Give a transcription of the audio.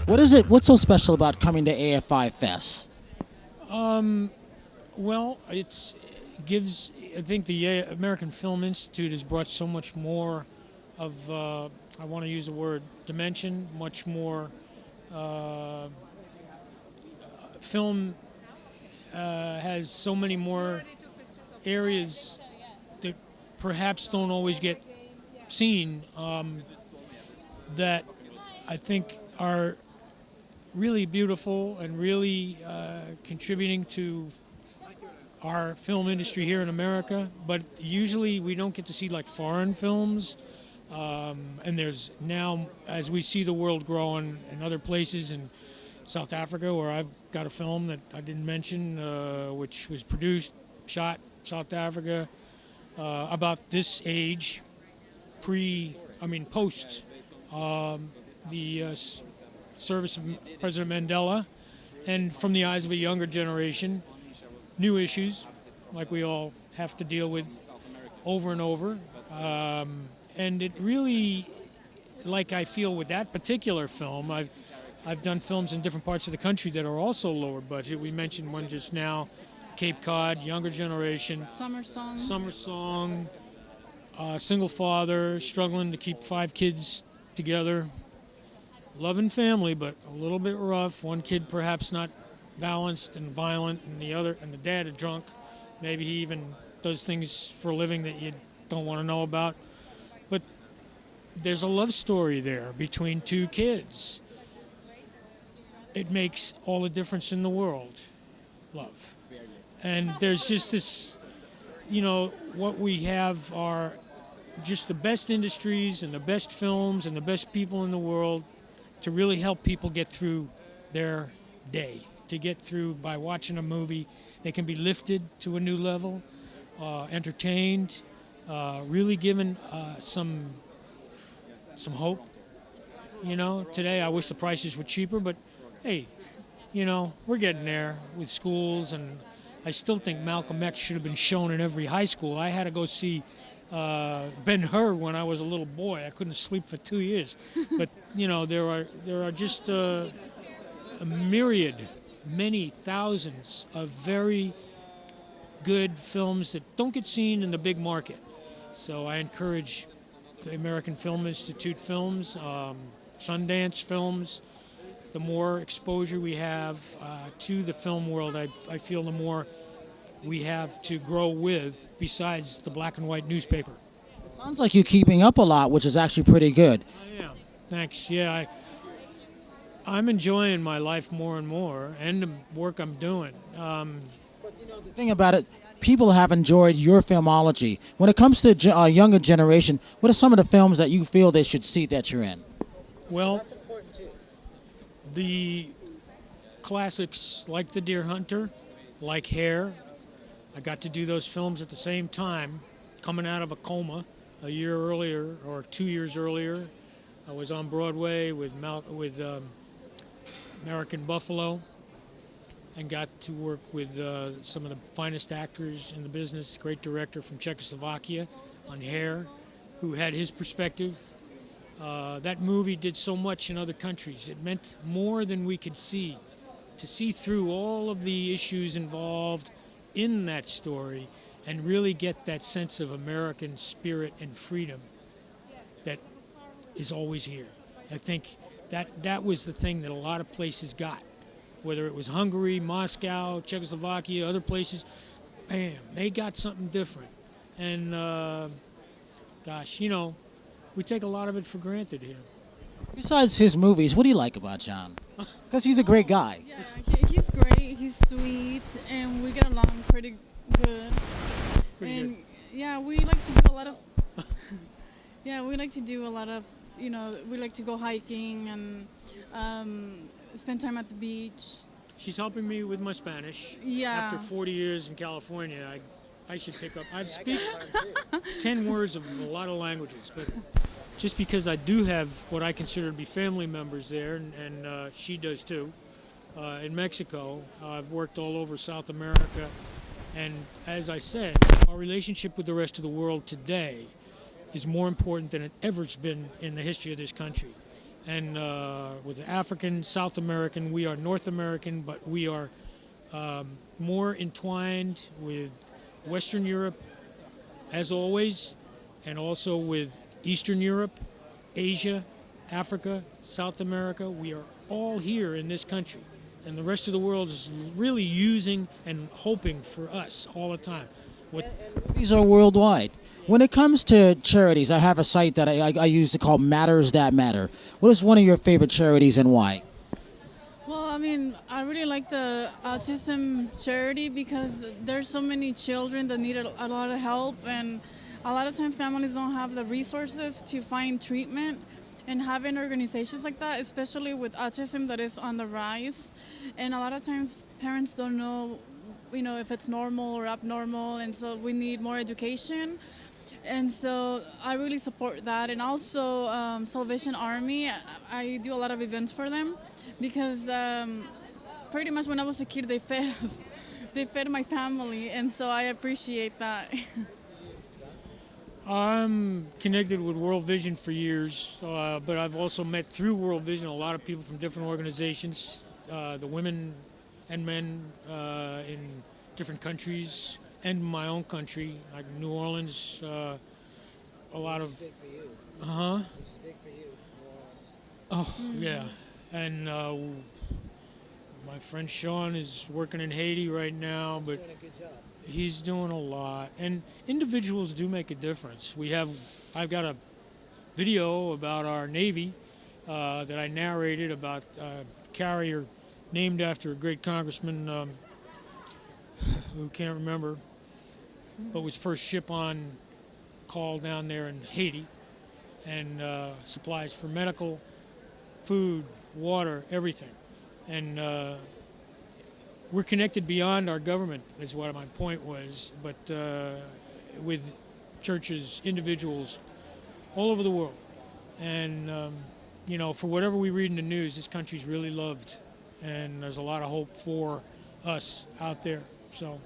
What is it? What's so special about coming to AFI Fest? Well, it gives. I think the American Film Institute has brought so much more of. I want to use the word dimension. Much more. Film has so many more areas that perhaps don't always get seen. That I think are really beautiful and really contributing to our film industry here in America, but usually we don't get to see like foreign films, and there's now, as we see the world growing in other places, in South Africa, where I've got a film that I didn't mention, which was produced, shot South Africa, about this age, post the service of President Mandela, and from the eyes of a younger generation, new issues like we all have to deal with over and over. And it really, like I feel with that particular film, I've done films in different parts of the country that are also lower budget. We mentioned one just now, Cape Cod, younger generation. Summer Song, single father, struggling to keep 5 kids together. Loving family, but a little bit rough. One kid perhaps not balanced and violent, and the dad a drunk. Maybe he even does things for a living that you don't want to know about. But there's a love story there between 2 kids. It makes all the difference in the world, love. And there's just this, what we have are just the best industries and the best films and the best people in the world to really help people get through their day. To get through by watching a movie, they can be lifted to a new level, entertained, really given some hope. Today I wish the prices were cheaper, but hey, we're getting there with schools, and I still think Malcolm X should have been shown in every high school. I had to go see Ben-Hur when I was a little boy. I couldn't sleep for 2 years. But there are just a myriad, many thousands of very good films that don't get seen in the big market. So I encourage the American Film Institute films, Sundance films. The more exposure we have to the film world, I feel the more we have to grow with, besides the black and white newspaper. It sounds like you're keeping up a lot, which is actually pretty good. I am. Thanks. Yeah, I'm enjoying my life more and more, and the work I'm doing. But the thing about it, people have enjoyed your filmology. When it comes to younger generation, what are some of the films that you feel they should see that you're in? Well, that's important too. The classics like The Deer Hunter, like Hair. I got to do those films at the same time, coming out of a coma a year earlier or 2 years earlier. I was on Broadway with American Buffalo, and got to work with some of the finest actors in the business, great director from Czechoslovakia on Hair, who had his perspective. That movie did so much in other countries. It meant more than we could see, to see through all of the issues involved in that story and really get that sense of American spirit and freedom that is always here. I think that was the thing that a lot of places got, whether it was Hungary, Moscow, Czechoslovakia, other places. Bam, they got something different. And we take a lot of it for granted here. Besides his movies, what do you like about John? Because he's a great guy. Yeah, he's great. He's sweet, and we get along pretty good. Yeah, we like to do a lot of. We like to do a lot of. We like to go hiking and spend time at the beach. She's helping me with my Spanish. Yeah. After 40 years in California, I should pick up. I speak 10 words of a lot of languages, but just because I do have what I consider to be family members there, and she does too, in Mexico. I've worked all over South America, and as I said, our relationship with the rest of the world today is more important than it ever's been in the history of this country. And with African, South American, we are North American, but we are more entwined with Western Europe, as always, and also with Eastern Europe, Asia, Africa, South America. We are all here in this country, and the rest of the world is really using and hoping for us all the time. These are worldwide. When it comes to charities, I have a site that I use to call Matters That Matter. What is one of your favorite charities and why? Well, I mean, I really like the autism charity because there's so many children that need a lot of help, and a lot of times families don't have the resources to find treatment. And having organizations like that, especially with autism that is on the rise, and a lot of times parents don't know, if it's normal or abnormal, and so we need more education. And so I really support that. And also Salvation Army, I do a lot of events for them because pretty much when I was a kid, they fed us. They fed my family, and so I appreciate that. I'm connected with World Vision for years, but I've also met through World Vision a lot of people from different organizations, the women and men in different countries, and my own country, like New Orleans. A lot of. This is big for you. Uh huh. This is big for you, New Oh Orleans. yeah, and my friend Sean is working in Haiti right now, but Doing a good job. he's doing a lot, and individuals do make a difference. I've got a video about our Navy that I narrated about a carrier named after a great congressman who can't remember, but was first ship on call down there in Haiti, and supplies for medical, food, water, everything. And we're connected beyond our government, is what my point was, but with churches, individuals all over the world. And, for whatever we read in the news, this country's really loved, and there's a lot of hope for us out there. So.